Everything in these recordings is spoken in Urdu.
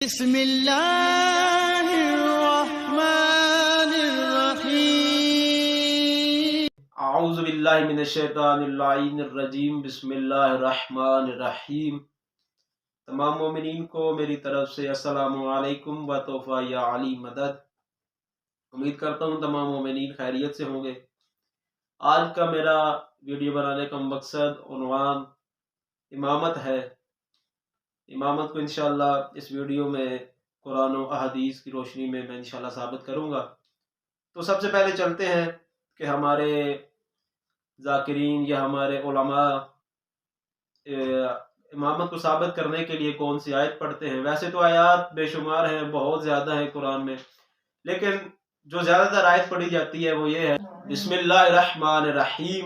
بسم اللہ الرحمن الرحیم اعوذ باللہ من الشیطان اللعین الرجیم بسم اللہ الرحمن الرحیم۔ تمام مومنین کو میری طرف سے السلام علیکم و توفہ یا علی مدد۔ امید کرتا ہوں تمام مومنین خیریت سے ہوں گے۔ آج کا میرا ویڈیو بنانے کا مقصد عنوان امامت ہے۔ امامت کو انشاءاللہ اس ویڈیو میں قرآن و احادیث کی روشنی میں انشاءاللہ ثابت کروں گا۔ تو سب سے پہلے چلتے ہیں کہ ہمارے ذاکرین یا ہمارے علماء امامت کو ثابت کرنے کے لیے کون سی آیت پڑھتے ہیں۔ ویسے تو آیات بے شمار ہیں، بہت زیادہ ہیں قرآن میں، لیکن جو زیادہ تر آیت پڑھی جاتی ہے وہ یہ ہے، بسم اللہ الرحمن الرحیم،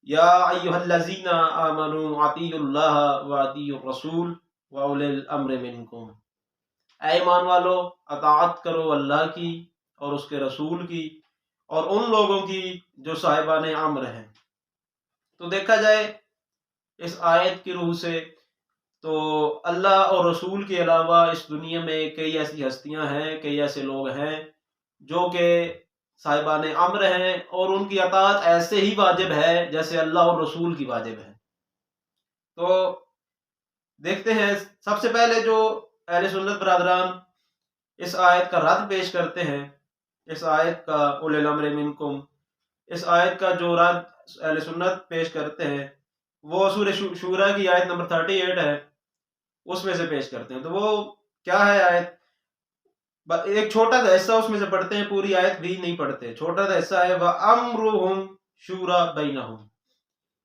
یا ایھا الذین آمنوا اطیعوا اللہ واطیعوا الرسول واولی الامر منکم۔ اے ایمان والو، اطاعت کرو اللہ کی اور اس کے رسول کی اور ان لوگوں کی جو صاحبان امر ہیں۔ تو دیکھا جائے اس آیت کی روح سے تو اللہ اور رسول کے علاوہ اس دنیا میں کئی ایسی ہستیاں ہیں، کئی ایسے لوگ ہیں جو کہ صاحبان امر ہیں، اور ان کی اطاعت ایسے ہی واجب ہے جیسے اللہ اور رسول کی واجب ہے۔ تو دیکھتے ہیں سب سے پہلے جو اہل سنت برادران اس آیت کا رد پیش کرتے ہیں، اس آیت کا اولی الامر منکم، اس آیت کا جو رد اہل سنت پیش کرتے ہیں وہ سورہ شورا کی آیت نمبر 38 ہے، اس میں سے پیش کرتے ہیں۔ تو وہ کیا ہے آیت؟ ایک چھوٹا سا حصہ اس میں سے پڑھتے ہیں، پوری آیت بھی نہیں پڑھتے، چھوٹا سا حصہ ہے، وَأَمْرُهُمْ شُورَى بَيْنَهُمْ،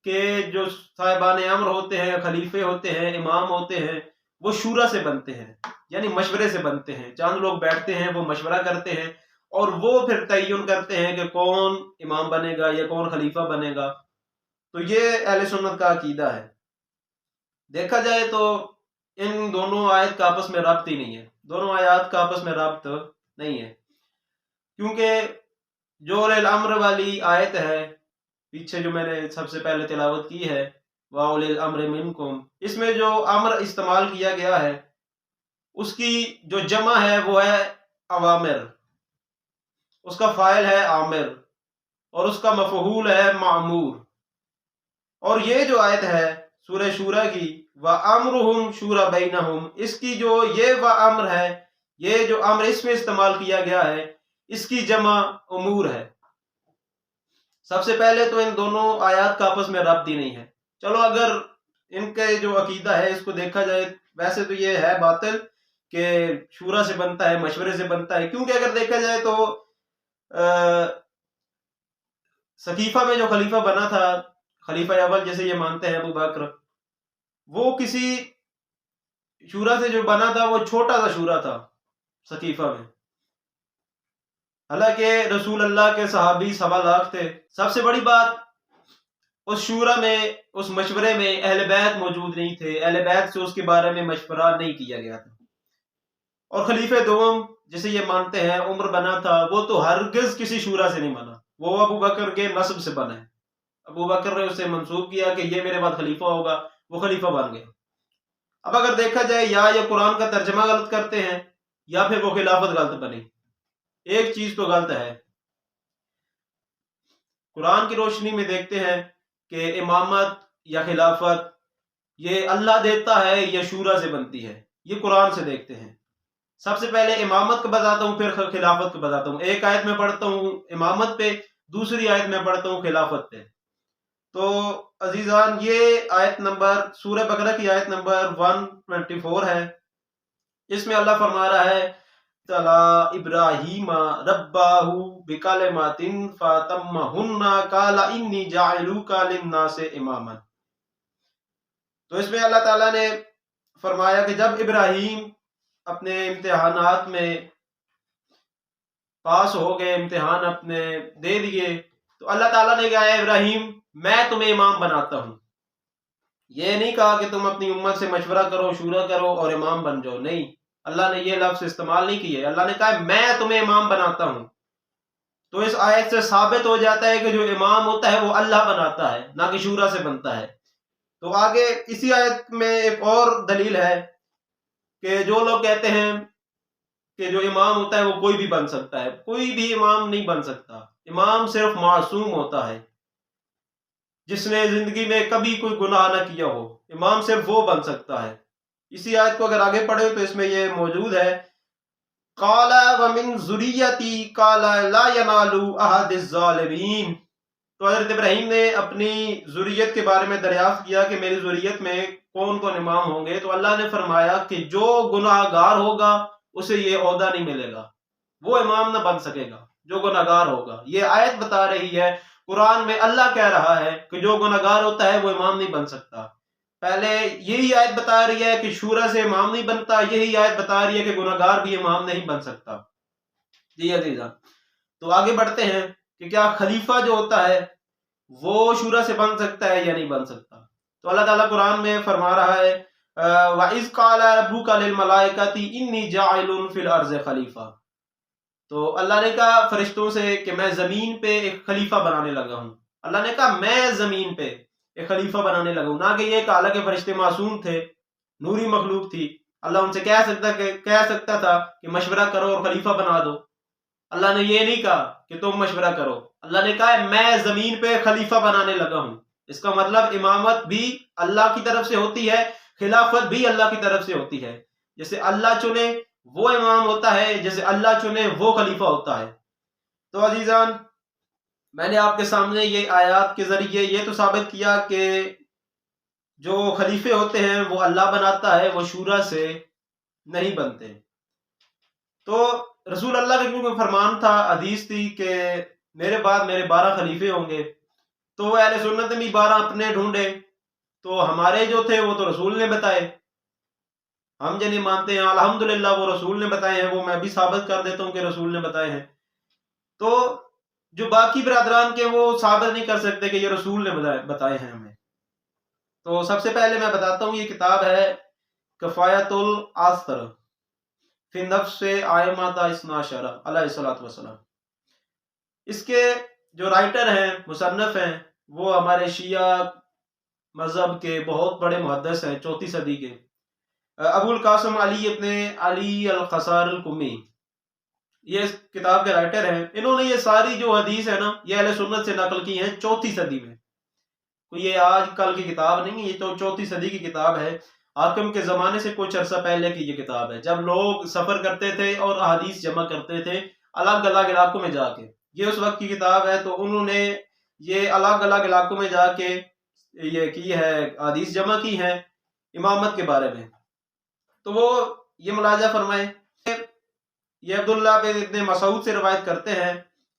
کہ جو صاحبان امر ہوتے ہیں، خلیفے ہوتے ہیں، امام ہوتے ہیں، وہ شورا سے بنتے ہیں، یعنی مشورے سے بنتے ہیں۔ چند لوگ بیٹھتے ہیں، وہ مشورہ کرتے ہیں اور وہ پھر تعین کرتے ہیں کہ کون امام بنے گا یا کون خلیفہ بنے گا۔ تو یہ اہل سنت کا عقیدہ ہے۔ دیکھا جائے تو ان دونوں آیت کا آپس میں ربط ہی نہیں ہے، دونوں آیات کا آپس میں ربط نہیں ہے، کیونکہ جو اولی الامر والی آیت ہے پیچھے جو میں نے سب سے پہلے تلاوت کی ہے، وَأُولِي الْأَمْرِ مِنْكُمْ، اس میں جو امر استعمال کیا گیا ہے اس کی جو جمع ہے وہ ہے اوامر، اس کا فاعل ہے عامر اور اس کا مفعول ہے معمور۔ اور یہ جو آیت ہے سورہ شورا کی، وَأَمْرُهُمْ شُورَى بَيْنَهُمْ، اس کی جو یہ وَأَمْر ہے، یہ جو امر اس میں استعمال کیا گیا ہے، اس کی جمع امور ہے۔ سب سے پہلے تو ان دونوں آیات کا آپس میں ربط ہی نہیں ہے۔ چلو اگر ان کے جو عقیدہ ہے اس کو دیکھا جائے، ویسے تو یہ ہے باطل کہ شورا سے بنتا ہے، مشورے سے بنتا ہے، کیونکہ اگر دیکھا جائے تو سقیفہ میں جو خلیفہ بنا تھا، خلیفہ اول جیسے یہ مانتے ہیں ابو بکر، وہ کسی شورا سے جو بنا تھا وہ چھوٹا سا شورا تھا سقیفہ میں، حالانکہ رسول اللہ کے صحابی 1.25 لاکھ تھے۔ سب سے بڑی بات، اس شورا میں، اس مشورے میں اہل بیت موجود نہیں تھے، اہل بیت سے اس کے بارے میں مشورہ نہیں کیا گیا تھا۔ اور خلیفہ دوم جسے یہ مانتے ہیں عمر بنا تھا، وہ تو ہرگز کسی شورا سے نہیں بنا، وہ ابو بکر کے نسب سے بنا ہے۔ ابو بکر نے اسے منسوب کیا کہ یہ میرے بعد خلیفہ ہوگا، وہ خلیفہ بن گیا۔ اب اگر دیکھا جائے یا یہ قرآن کا ترجمہ غلط کرتے ہیں یا پھر وہ خلافت غلط بنی، ایک چیز تو غلط ہے۔ قرآن کی روشنی میں دیکھتے ہیں کہ امامت یا خلافت یہ اللہ دیتا ہے یا شورا سے بنتی ہے، یہ قرآن سے دیکھتے ہیں۔ سب سے پہلے امامت کو بتاتا ہوں، پھر خلافت کو بتاتا ہوں۔ ایک آیت میں پڑھتا ہوں امامت پہ، دوسری آیت میں پڑھتا ہوں خلافت پہ۔ تو عزیزان، یہ آیت نمبر سورہ بقرہ کی آیت نمبر 124 ہے۔ اس میں اللہ فرما رہا ہے، تَلَا إِبْرَاهِيمَ رَبَّهُ بِكَلِمَاتٍ فَأَتَمَّهُنَّ قَالَ إِنِّي جَاعِلُكَ لِلنَّاسِ إِمَامًا۔ تو اس میں اللہ تعالیٰ نے فرمایا کہ جب ابراہیم اپنے امتحانات میں پاس ہو گئے، امتحان اپنے دے دیے، تو اللہ تعالیٰ نے کہا، اے ابراہیم میں تمہیں امام بناتا ہوں۔ یہ نہیں کہا کہ تم اپنی امت سے مشورہ کرو، شورا کرو اور امام بن جاؤ، نہیں، اللہ نے یہ لفظ استعمال نہیں کیے۔ اللہ نے کہا میں تمہیں امام بناتا ہوں۔ تو اس آیت سے ثابت ہو جاتا ہے کہ جو امام ہوتا ہے وہ اللہ بناتا ہے، نہ کہ شورا سے بنتا ہے۔ تو آگے اسی آیت میں ایک اور دلیل ہے کہ جو لوگ کہتے ہیں کہ جو امام ہوتا ہے وہ کوئی بھی بن سکتا ہے، کوئی بھی امام نہیں بن سکتا. امام صرف معصوم ہوتا ہے جس نے زندگی میں کبھی کوئی گناہ نہ کیا ہو، امام صرف وہ بن سکتا ہے. اسی آیت کو اگر آگے پڑھے تو اس میں یہ موجود ہے، قال ومن ذریتی قال لا ینال احد الظالمین. تو حضرت ابراہیم نے اپنی ذریت کے بارے میں دریافت کیا کہ میری ذریت میں کون کون امام ہوں گے، تو اللہ نے فرمایا کہ جو گناہ گار ہوگا اسے یہ عہدہ نہیں ملے گا، وہ امام نہ بن سکے گا جو گناہ گار ہوگا. یہ آیت بتا رہی ہے، قرآن میں اللہ کہہ رہا ہے کہ جو گناہ گار ہوتا ہے وہ امام نہیں بن سکتا. پہلے یہی آیت بتا رہی ہے کہ شورا سے امام نہیں بنتا، یہی آیت بتا رہی ہے کہ گناہ گار بھی امام نہیں بن سکتا. جی عزیزاں، تو آگے بڑھتے ہیں کہ کیا خلیفہ جو ہوتا ہے وہ شورا سے بن سکتا ہے یا نہیں بن سکتا. تو اللہ تعالیٰ قرآن میں فرما رہا ہے وَإِذْ قَالَ رَبُّكَ لِلْمَلَائِكَةِ إِنِّي جَاعِلٌ فِي الْأَرْضِ خلیفہ. تو اللہ نے کہا فرشتوں سے کہ میں زمین پہ ایک خلیفہ بنانے لگا ہوں. اللہ نے کہا میں زمین پہ ایک خلیفہ بنانے لگا ہوں، نہ کہ یہ کہ حالانکہ فرشتے معصوم تھے، نوری مخلوق تھی، اللہ ان سے کہہ سکتا تھا کہ مشورہ کرو اور خلیفہ بنا دو. اللہ نے یہ نہیں کہا کہ تم مشورہ کرو، اللہ نے کہا میں زمین پہ خلیفہ بنانے لگا ہوں. اس کا مطلب امامت بھی اللہ کی طرف سے ہوتی ہے، خلافت بھی اللہ کی طرف سے ہوتی ہے. جیسے اللہ چنے وہ امام ہوتا ہے، جیسے اللہ چنے وہ خلیفہ ہوتا ہے. تو عزیزان، میں نے آپ کے سامنے یہ آیات کے ذریعے یہ تو ثابت کیا کہ جو خلیفے ہوتے ہیں وہ اللہ بناتا ہے، وہ شورا سے نہیں بنتے. تو رسول اللہ کا کیونکہ فرمان تھا، حدیث تھی کہ میرے بعد میرے 12 خلیفے ہوں گے، تو اہل سنت نے بھی 12 اپنے ڈھونڈے. تو ہمارے جو تھے وہ تو رسول نے بتائے، ہم جنہیں مانتے ہیں الحمدللہ وہ رسول نے بتائے ہیں، وہ میں بھی ثابت کر دیتا ہوں کہ رسول نے بتائے ہیں. تو جو باقی برادران کے وہ ثابت نہیں کر سکتے کہ یہ رسول نے بتائے ہیں ہمیں. تو سب سے پہلے میں بتاتا ہوں، یہ کتاب ہے کفایت الآثر فی نفس ائمۃ اثنا عشر علیہ الصلوۃ والسلام. اس کے جو رائٹر ہیں، مصنف ہیں، وہ ہمارے شیعہ مذہب کے بہت بڑے محدث ہیں، 4 صدی کے، ابو القاسم علی ابن علی القصار القمی. یہ اس کتاب کے رائٹر ہیں. انہوں نے یہ ساری جو حدیث ہے نا، یہ اہل سنت سے نقل کی ہیں 4 صدی میں. کوئی یہ آج کل کی کتاب نہیں ہے، یہ تو 4 صدی کی کتاب ہے. حاکم کے زمانے سے کچھ عرصہ پہلے کی یہ کتاب ہے، جب لوگ سفر کرتے تھے اور احادیث جمع کرتے تھے الگ الگ علاقوں میں جا کے. یہ اس وقت کی کتاب ہے، تو انہوں نے یہ الگ الگ علاقوں میں جا کے یہ کی ہے، احادیث جمع کی ہیں امامت کے بارے میں. تو وہ یہ ملاحظہ فرمائیں، یہ عبداللہ بن ابن مسعود سے روایت کرتے ہیں،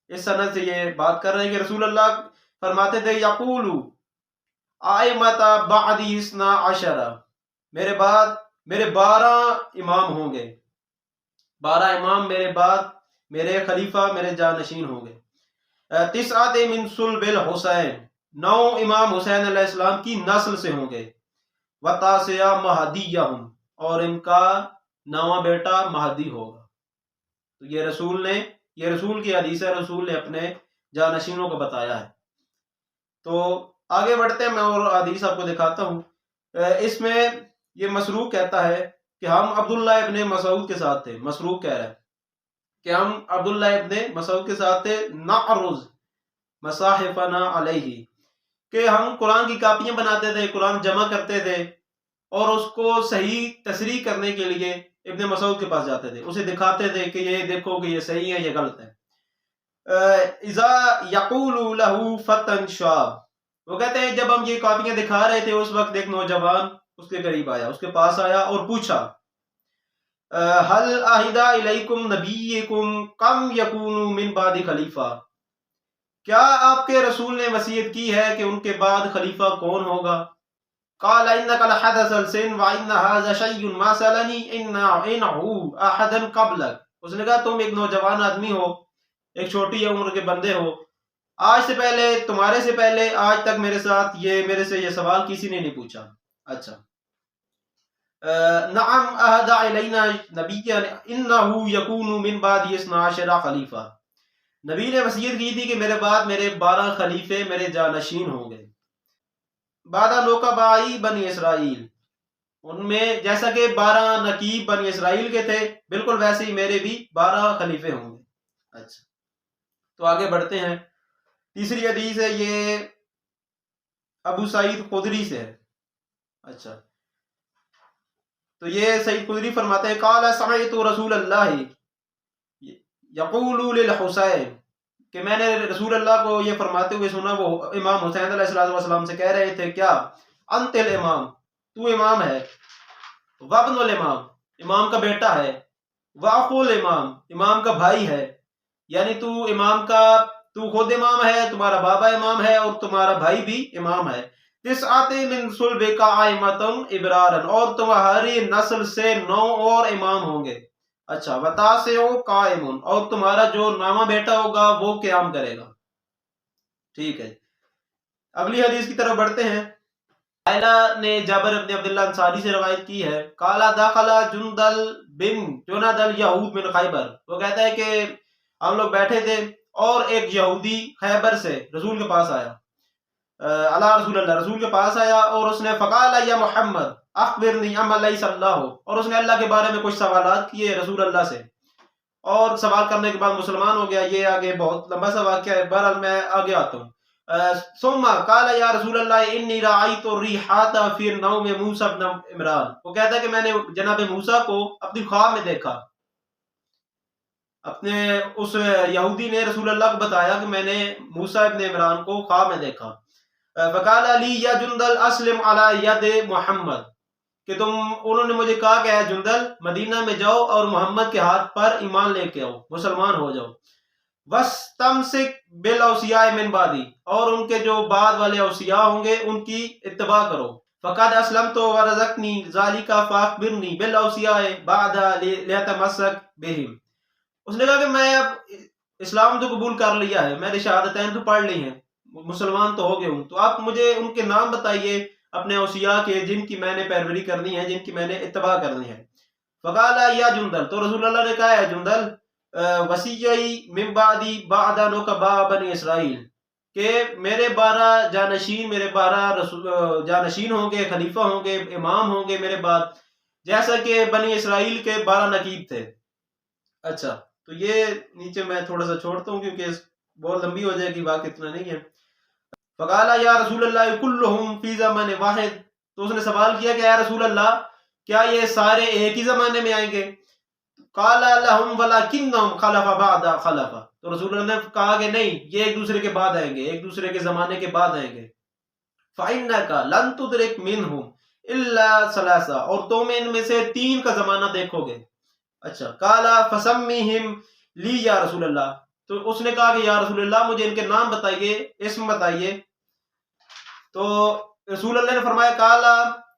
اس سند سے یہ بات کر رہے ہیں کہ رسول اللہ فرماتے تھے یقول ائمۃ بعدی اثنا عشر، میرے بعد میرے 12 امام ہوں گے، 12 امام میرے بعد، میرے خلیفہ، میرے جانشین ہوں گے. 9 من صلب الحسین، 9 امام حسین علیہ السلام کی نسل سے ہوں گے. وتاسع مہدیہم، اور ان کا 9واں بیٹا مہدی ہوگا. تو یہ رسول کی حدیث ہے، رسول نے اپنے جانشینوں کو بتایا ہے. تو آگے بڑھتے ہیں، میں اور حدیث آپ کو دکھاتا ہوں. اس میں یہ مسروق کہتا ہے کہ ہم عبداللہ ابن مسعود کے ساتھ تھے. مسروق کہہ رہا ہے کہ ہم عبداللہ ابن مسعود کے ساتھ تھے، نعرض مصاحفنا علیہ، کہ ہم قرآن کی کاپیاں بناتے تھے، قرآن جمع کرتے تھے، اور اس کو صحیح تصریح کرنے کے لیے ابن مسعود کے پاس جاتے تھے، اسے دکھاتے تھے کہ یہ دیکھو کہ یہ صحیح ہے، یہ غلط ہے. اذا یقول له فتى شاب، وہ کہتے ہیں جب ہم یہ کاپیاں دکھا رہے تھے اس وقت ایک نوجوان اس کے قریب آیا، اس کے پاس آیا اور پوچھا هل عہد الیکم نبیکم کم یکون من بعد خلیفہ، کیا آپ کے رسول نے وصیت کی ہے کہ ان کے بعد خلیفہ کون ہوگا؟ قال انک لحدث السن وان هذا شیء ما سالنی انه احدا قبلک، اس نے کہا تم ایک نوجوان آدمی ہو، ایک چھوٹی عمر کے بندے ہو، آج سے پہلے، تمہارے سے پہلے آج تک میرے سے یہ سوال کسی نے نہیں پوچھا. اچھا، نعم عہد علینا نبی انہ یکون من بعد 12 خلیفہ، نبی نے وصیت کی تھی کہ میرے بعد میرے 12 خلیفے میرے جانشین ہوں گے. بعد نوکبائی بنی اسرائیل، ان میں جیسا کہ 12 نقیب بنی اسرائیل کے تھے، بالکل ویسے ہی میرے بھی 12 خلیفے ہوں گے۔ اچھا تو آگے بڑھتے ہیں۔ تیسری حدیث ہے، یہ ابو سعید خدری سے ہے۔ اچھا تو یہ سعید خدری فرماتے ہیں قال سمعت رسول اللہ یقول للحسین، کہ میں نے رسول اللہ کو یہ فرماتے ہوئے سنا، وہ امام حسین علیہ السلام سے کہہ رہے تھے، کیا انت الامام، تو امام ہے، وابن الامام، امام کا بیٹا ہے، واخو الامام، امام کا بھائی ہے، یعنی تو امام کا، تو خود امام ہے، تمہارا بابا امام ہے اور تمہارا بھائی بھی امام ہے۔ تسعۃ من صلبک ائمۃ ابرارا، اور تمہاری نسل سے 9 اور امام ہوں گے۔ اچھا وتاسع قائم، اور تمہارا جو نامہ بیٹا ہوگا وہ قیام کرے گا۔ ٹھیک ہے، اگلی حدیث کی طرف بڑھتے ہیں۔ عائلہ نے جابر بن عبداللہ انصاری سے روایت کی ہے، قال دخل جندل بن جند الیہود من خیبر، وہ کہتا ہے کہ ہم لوگ بیٹھے تھے اور ایک یہودی خیبر سے رسول کے پاس آیا، اللہ رسول اللہ، رسول کے پاس آیا، اور اس نے فقال یا محمد اخبرنی عما لیس اللہ، اور اس نے اللہ کے بارے میں کچھ سوالات کیے رسول اللہ سے، اور سوال کرنے کے بعد مسلمان ہو گیا۔ یہ آگے بہت لمبا سا واقعہ ہے، بہرحال میں آگے آتا ہوں۔ ثم قال یا رسول اللہ انی رأیت الریحات فی نوم موسیٰ بن عمران، وہ کہتا ہے کہ میں نے جناب موسیٰ کو اپنی خواب میں دیکھا۔ اپنے اس یہودی نے رسول اللہ کو بتایا کہ میں نے موسیٰ ابن عمران کو خواب میں دیکھا۔ فقال لی یا جندل اسلم علی ید محمد، کہ انہوں نے مجھے کہا کہ اے جندل مدینہ میں جاؤ اور محمد کے ہاتھ پر ایمان لے کے آؤ، مسلمان ہو جاؤ۔ وَاسْتَمْسِكْ بِالْأَوْصِيَاءِ مِنْ بَعْدِي، اور ان کے جو بعد والے اوصیاء ہوں گے ان کی اتباع کرو۔ فَقَدْ أَسْلَمْتُ وَرَزَقْنِي ذَلِكَ فَأَخْبِرْنِي بِالْأَوْصِيَاءِ بَعْدَ لِيَتَمَسَّكْ بِهِمْ، اس نے کہا کہ میں اب اسلام تو قبول کر لیا ہے، میں نے شہادتین تو پڑھ لی ہیں، مسلمان تو ہو گئے ہوں، تو آپ مجھے ان کے نام بتائیے اپنے اوصیاء کے، جن کی میں نے پیروی کرنی ہے، جن کی میں نے اتباع کرنی ہے۔ فقال یا جندل، تو رسول اللہ نے کہا ہے جندل وصیئی من بعدی بعد نقباء بنی اسرائیل، کہ میرے 12 جانشین، میرے 12 جانشین ہوں گے، خلیفہ ہوں گے، امام ہوں گے میرے بعد، جیسا کہ بنی اسرائیل کے 12 نقیب تھے۔ اچھا تو یہ نیچے میں تھوڑا سا چھوڑتا ہوں کیونکہ بہت لمبی ہو جائے گی، بات اتنا نہیں ہے۔ فقال یا رسول اللہ کلہم فی زمن واحد، تو اس نے سوال کیا کہ اے رسول اللہ کیا یہ سارے ایک ہی زمانے میں آئیں گے؟ قال لهم ولكنهم خلف بعد خلف، تو رسول اللہ نے کہا کہ نہیں، یہ ایک دوسرے کے بعد آئیں گے، ایک دوسرے کے زمانے کے بعد آئیں گے۔ فإنك لن تدرك منهم الا ثلاثة، اور تم ان میں سے 3 کا زمانہ دیکھو گے۔ اچھا قال فسمیہم لی یا رسول اللہ، تو اس نے کہا کہ یا رسول اللہ مجھے ان کے نام بتائیے، اسم بتائیے۔ تو رسول اللہ نے فرمایا قال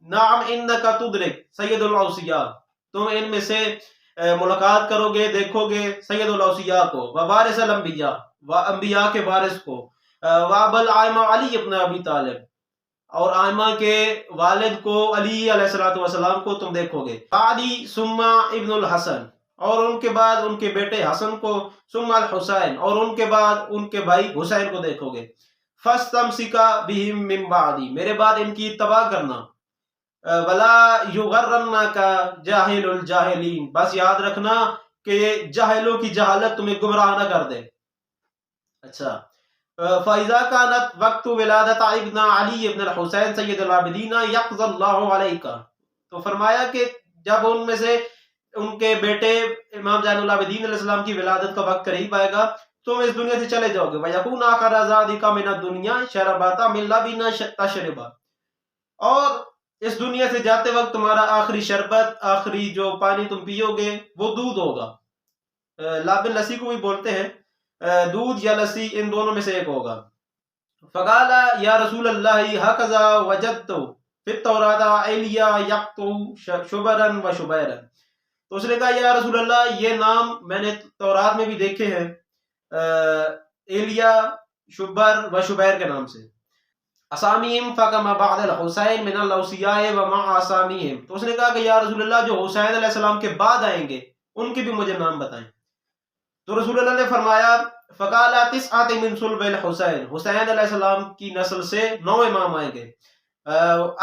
نعم انک تدرک سید الاوصیاء، تم ان میں سے ملاقات کرو گے، دیکھو گے سید الاوصیاء کو، ووارث الانبیاء، و انبیاء کے وارث کو، وابل آئمہ علی ابن ابی طالب، اور آئمہ کے والد کو علی علیہ السلام کو تم دیکھو گے۔ بعدی ثم ابن الحسن، اور ان کے بعد ان کے بیٹے حسن کو، ثم الحسین، اور ان کے بعد ان کے بھائی حسین کو دیکھو گے۔ فاستمسک بہم من بعدی، میرے بعد ان کی اتباع کرنا۔ ولا یغرنک جاہل الجاہلین، بس یاد رکھنا کہ جاہلوں کی جہالت تمہیں گمراہ نہ کر دے۔ اچھا فَإِذَا كَانَتْ وَقْتُ وِلَادَةَ ابن علی ابن الحسین سید العابدین یقضی اللہ علیک، تو فرمایا کہ جب ان میں سے ان کے بیٹے امام زین العابدین علیہ السلام کی ولادت کا وقت قریب آئے گا، تم اس دنیا سے چلے جاؤ گے۔ وَيَكُونَ آخَرَ ذَلِكَ مِنَ الدُّنْيَا شَرَبَةً مِنْ لَبَنٍ تَشْرَبُ، اور اس دنیا سے جاتے وقت تمہارا آخری شربت، آخری جو پانی تم پیو گے وہ دودھ ہوگا۔ لابن لسی کو بھی بولتے ہیں، دودھ یا لسی، ان دونوں میں سے ایک ہوگا۔ فقال یا رسول اللہ ہکذا وجدت فی التوراۃ ایلیا یقطع شبرا و شبیرا، تو اس نے کہا یا رسول اللہ یہ نام میں نے تورات میں بھی دیکھے ہیں، ایلیا، شبر و شبیر کے نام سے۔ اسامیہم فکما بعد الحسین من الاوصیاء ومع اسامیہم، تو اس نے کہا کہ یا رسول اللہ جو حسین علیہ السلام کے بعد آئیں گے ان کے بھی مجھے نام بتائیں۔ تو رسول اللہ نے فرمایا فقال تسعۃ من صلب الحسین، حسین علیہ السلام کی نسل سے 9 امام آئیں گے،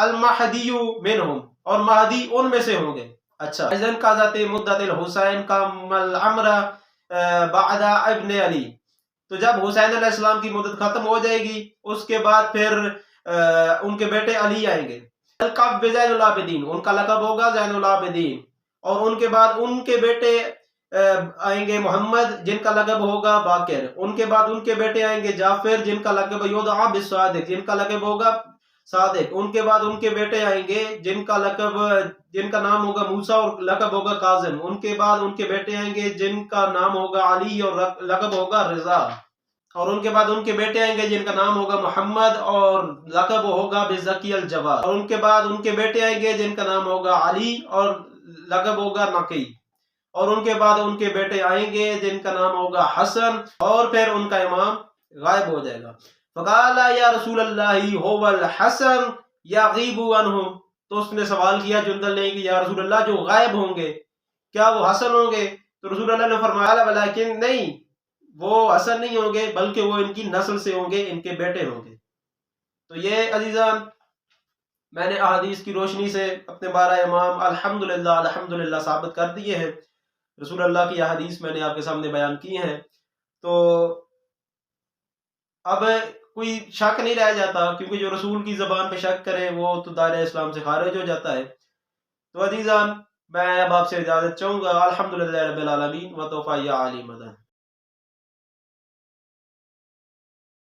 المہدی منہم، اور مہدی ان میں سے ہوں گے. اچھا، اذن قضت مدت الحسین کا الامر بعد ابن علی. تو جب حسین علیہ السلام کی مدت ختم ہو جائے گی اس کے بعد پھر ان کے بیٹے علی آئیں گے. القب زین العابدین، ان کا لقب ہوگا زین العابدین. اور ان کے بعد ان کے بیٹے آئیں گے محمد جن کا لقب ہوگا باقر. ان کے بعد ان کے بیٹے آئیں گے جعفر جن کا لقب یدعا بالصادق، جن کا لقب ہوگا صادق. ان کے بعد ان کے بیٹے آئیں گے جن کا نام ہوگا موسیٰ اور لقب ہوگا کاظم. ان کے بعد ان کے بیٹے آئیں گے جن کا نام ہوگا علی اور لقب ہوگا رضا. اور ان کے بعد ان کے بیٹے آئیں گے جن کا نام ہوگا محمد اور لقب ہوگا بزکی الجواد. اور ان کے بعد ان کے بیٹے آئیں گے جن کا نام ہوگا علی اور لقب ہوگا نقی. اور ان کے بعد ان کے بیٹے آئیں گے جن کا نام ہوگا حسن، اور پھر ان کا امام غائب ہو جائے گا. فقال یا رسول اللہ هو الحسن یغیب عنہم. تو اس نے سوال کیا جندل نے کہ یا رسول اللہ جو غائب ہوں گے کیا وہ حسن ہوں گے؟ تو رسول اللہ نے فرمایا ولیکن نہیں، وہ حسن نہیں ہوں گے بلکہ وہ ان کی نسل سے ہوں گے، ان کے بیٹے ہوں گے. تو یہ عزیزان میں نے احادیث کی روشنی سے اپنے 12 امام الحمدللہ ثابت کر دیے ہیں. رسول اللہ کی احادیث میں نے آپ کے سامنے بیان کی ہیں. تو اب کوئی شک نہیں رہ جاتا، کیونکہ جو رسول کی زبان پہ شک کرے وہ تو دائرہ اسلام سے خارج ہو جاتا ہے. تو عزیزان میں اب آپ سے اجازت چاہوں گا. الحمدللہ رب العالمین و توفیق علی مدن.